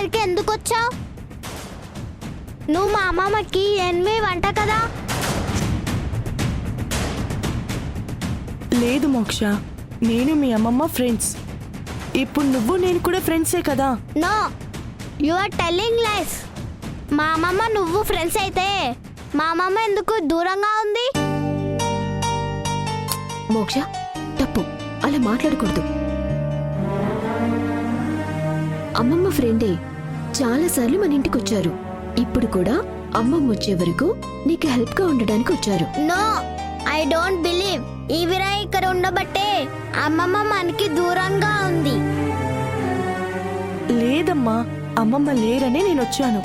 దగ్గరికి ఎందుకు వచ్చావు? నువ్వు మా అమ్మమ్మకి ఎనిమి వంట కదా. లేదు మోక్ష, నేను మీ అమ్మమ్మ ఫ్రెండ్స్. ఇప్పుడు నువ్వు నేను కూడా ఫ్రెండ్సే కదా. No, you are telling lies. మా అమ్మమ్మ నువ్వు ఫ్రెండ్స్ అయితే మా అమ్మమ్మ ఎందుకు దూరంగా ఉంది? మోక్ష, తప్పు, అలా మాట్లాడకూడదు. అమ్మమ్మ ఫ్రెండే చాలాసార్లు మన ఇంటికి వచ్చారు. ఇప్పుడు కూడా అమ్మమ్మ వచ్చే వరకు నీకు హెల్ప్ గా ఉండడానికి వచ్చారు. No, I don't believe. ఈవిరా ఇక్కడ ఉండబట్టే అమ్మమ్మ మనకి దూరంగా ఉంది. లేదమ్మా, అమ్మమ్మ లేరనే నేను వచ్చాను.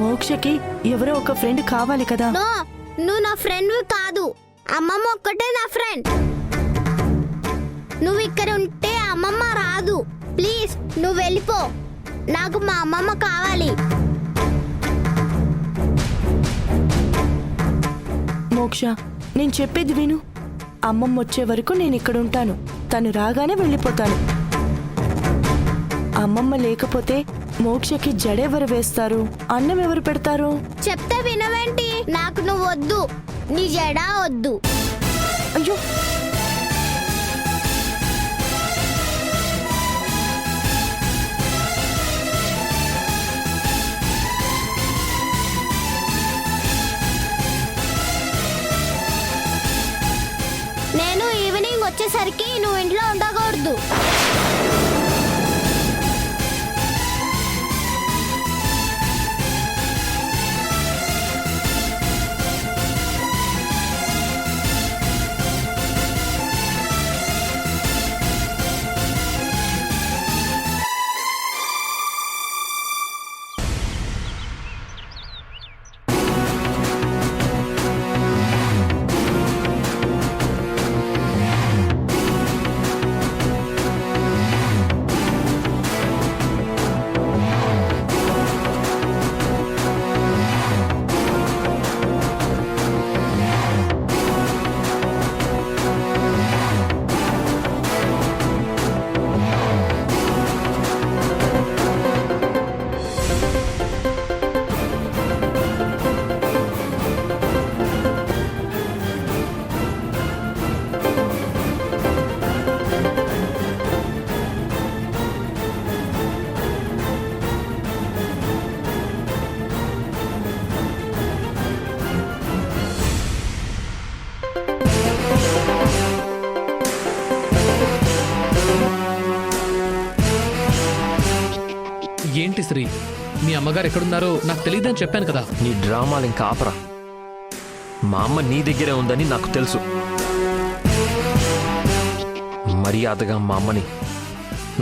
మోక్షకి ఎవరో ఒక ఫ్రెండ్ కావాలి కదా. నో, నువ్వు నా ఫ్రెండ్ కాదు. అమ్మమ్మ ఒక్కటే నా ఫ్రెండ్. నువ్వు ఇక్కడ ఉంటే అమ్మమ్మ రాదు. ప్లీజ్ నువ్వు వెళ్ళిపో. నాకు మా అమ్మమ్మ కావాలి. మోక్ష, నేను చెప్పేది విను. అమ్మమ్మ వచ్చే వరకు నేను ఇక్కడ ఉంటాను. తను రాగానే వెళ్ళిపోతాను. అమ్మమ్మ లేకపోతే మోక్షకి జడెవరు వేస్తారు, అన్నం ఎవరు పెడతారు? చెప్తే వినవేంటి? నాకు నువ్వు వద్దు, నీ జడ వద్దు. అయ్యో, నేను ఈవినింగ్ వచ్చేసరికి నువ్వు ఇంట్లో ఉండకూడదు. ఏంటి శ్రీ, మీ అమ్మగారు ఎక్కడున్నారో నాకు తెలియదని చెప్పాను కదా. నీ డ్రామాలు ఇంకా ఆపరా. మా అమ్మ నీ దగ్గరే ఉందని నాకు తెలుసు. మర్యాదగా మా అమ్మని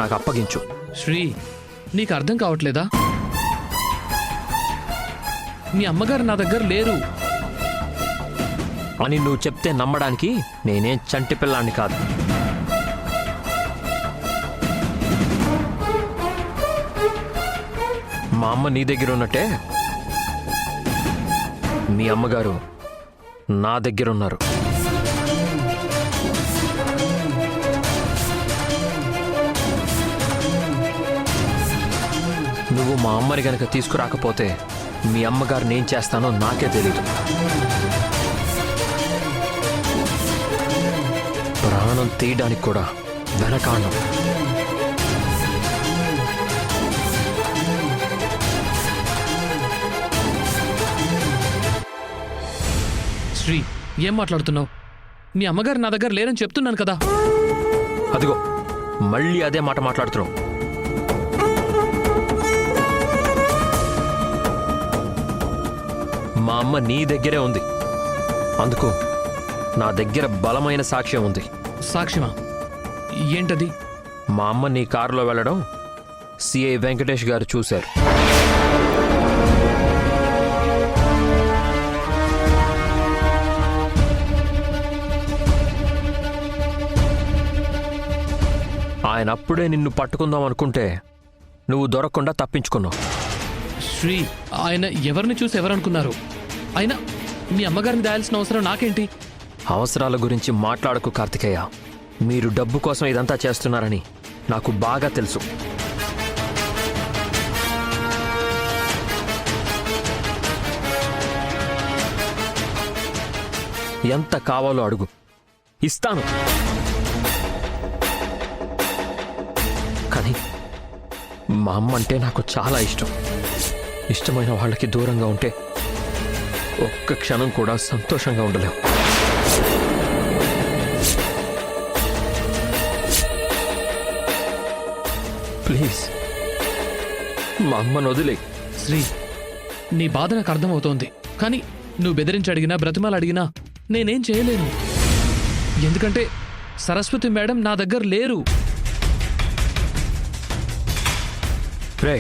నాకు అప్పగించు. శ్రీ, నీకు అర్థం కావట్లేదా? మీ అమ్మగారు నా దగ్గర లేరు అని నువ్వు చెప్తే నమ్మడానికి నేనేం చంటి పిల్లాన్ని కాదు. మా అమ్మ నీ దగ్గర ఉన్నట్టే మీ అమ్మగారు నా దగ్గర ఉన్నారు. నువ్వు మా అమ్మని గనక తీసుకురాకపోతే మీ అమ్మగారు నేను చేస్తానో నాకే తెలీదు. ప్రాణం తీయడానికి కూడా వెనకాండం. శ్రీ, ఏం మాట్లాడుతున్నావు? మీ అమ్మగారు నా దగ్గర లేరని చెప్తున్నాను కదా. అదిగో మళ్ళీ అదే మాట మాట్లాడుతున్నావు. మా అమ్మ నీ దగ్గరే ఉంది. అందుకు నా దగ్గర బలమైన సాక్ష్యం ఉంది. సాక్ష్యమా? ఏంటది? మా అమ్మ నీ కారులో వెళ్ళడం సిఐ వెంకటేష్ గారు చూశారు. ఆయన అప్పుడే నిన్ను పట్టుకుందాం అనుకుంటే నువ్వు దొరకకుండా తప్పించుకున్నావు. శ్రీ, ఆయన ఎవరిని చూసి ఎవరనుకున్నారు? అయినా మీ అమ్మగారిని దాయాల్సిన అవసరం నాకేంటి? అవసరాల గురించి మాట్లాడకు కార్తికేయ. మీరు డబ్బు కోసం ఇదంతా చేస్తున్నారని నాకు బాగా తెలుసు. ఎంత కావాలో అడుగు, ఇస్తాను. కానీ మా అమ్మ అంటే నాకు చాలా ఇష్టం. ఇష్టమైన వాళ్ళకి దూరంగా ఉంటే ఒక్క క్షణం కూడా సంతోషంగా ఉండలేం. ప్లీజ్ మా అమ్మను వదిలే. శ్రీ, నీ బాధ నాకు అర్థమవుతోంది. కానీ నువ్వు బెదిరించి అడిగినా బ్రతిమాలు అడిగినా నేనేం చేయలేను. ఎందుకంటే సరస్వతి మేడం నా దగ్గర లేరు. రే,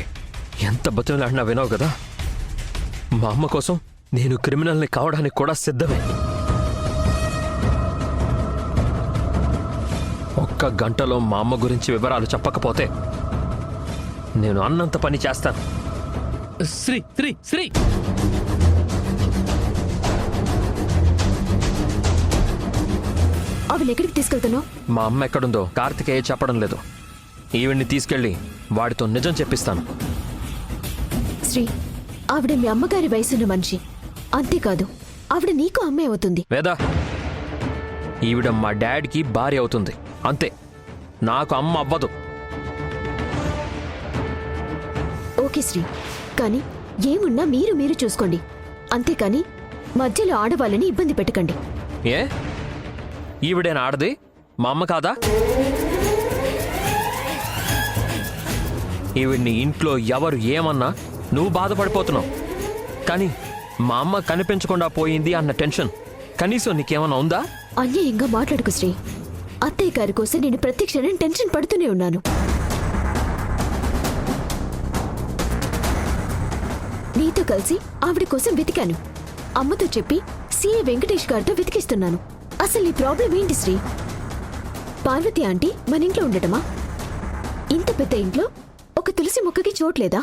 ఎంత బతిమలాడినా వినవు కదా. మా అమ్మ కోసం నేను క్రిమినల్ని కావడానికి కూడా సిద్ధమే. ఒక్క గంటలో మా అమ్మ గురించి వివరాలు చెప్పకపోతే నేను అన్నంత పని చేస్తాను. శ్రీ శ్రీ శ్రీ ఆవిడ ఎక్కడికి తీసుకెళ్తున్నావు? మా అమ్మ ఎక్కడుందో కార్తికేయ చెప్పడం లేదు. ఈవిడ్ని తీసుకెళ్ళి వాడితో నిజం చెప్పిస్తాను. శ్రీ, ఆవిడ మీ అమ్మగారి వయసున్న మనిషి. అంతేకాదు, ఆవిడ నీకు అమ్మే అవుతుంది. వేదా, ఈవిడ మా డాడీకి భార్య అవుతుంది అంతే. నాకు అమ్మ అవ్వదు. ఓకే శ్రీ, కానీ ఏమున్నా మీరు చూసుకోండి. అంతేకాని మధ్యలో ఆడవాళ్ళని ఇబ్బంది పెట్టకండి. ఏ, ఈవిడేనా ఆడది? మా అమ్మ కాదా? ఈవిడ్ని ఇంట్లో ఎవరు ఏమన్నా నువ్వు బాధపడిపోతున్నావు. కానీ మా అమ్మ కనిపించకుండా పోయింది అన్న టెన్షన్ కనీసం నీకేమన్నా ఉందా? అన్యాయంగా మాట్లాడుకు శ్రీ. అత్తయ్య గారి కోసం నేను ప్రతి క్షణం టెన్షన్ పడుతూనే ఉన్నాను. నీతో కలిసి ఆవిడ కోసం వెతికాను. అమ్మతో చెప్పి సిఏ వెంకటేష్ గారితో వెతికిస్తున్నాను. అసలు నీ ప్రాబ్లం ఏంటి శ్రీ? పార్వతి ఆంటీ మన ఇంట్లో ఉండటమా? ఇంత పెద్ద ఇంట్లో ఒక తులసి మొక్కకి చోట్లేదా?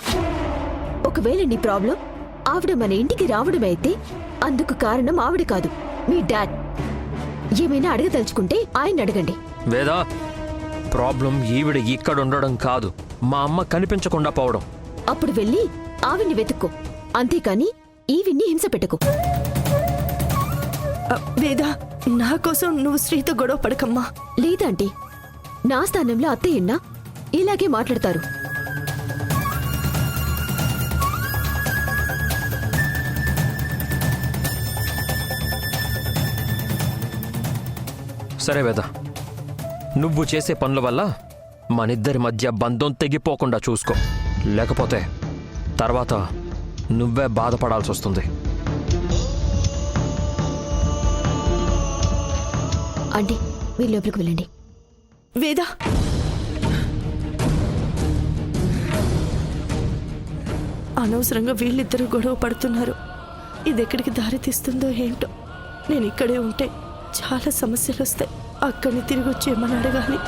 ఒకవేళ నీ ప్రాబ్లం ఆవిడ మన ఇంటికి రావడమైతే అందుకు కారణం ఆవిడ కాదు, మీ డాడ్. ఏమైనా అడగదలుచుకుంటే ఆయన అడగండి. వేదా, ప్రాబ్లం ఈవిడ ఇక్కడ ఉండడం కాదు, మా అమ్మ కనిపించకుండా పోవడం. అప్పుడు వెళ్ళి ఆవిడ్ని వెతుక్కో, అంతేకాని ఈవిడ్ని హింస పెట్టుకో. వేదా, నా కోసం నువ్వు శ్రీతో గొడవ పడకమ్మా. లేదంటే నా స్థానంలో అత్తయ్యన్నా ఇలాగే మాట్లాడతారు. సరే వేద, నువ్వు చేసే పనుల వల్ల మనిద్దరి మధ్య బంధం తెగిపోకుండా చూసుకో. లేకపోతే తర్వాత నువ్వే బాధపడాల్సి వస్తుంది. ఆంటీ, మీరు లోపలికి వెళ్ళండి. వేదా, అనవసరంగా వీళ్ళిద్దరూ గొడవ పడుతున్నారు. ఇది ఎక్కడికి దారి తీస్తుందో ఏంటో. నేను ఇక్కడే ఉంటే చాలా సమస్యలు వస్తాయి. అక్కడిని తిరిగి వచ్చి ఏమని అడగాలి.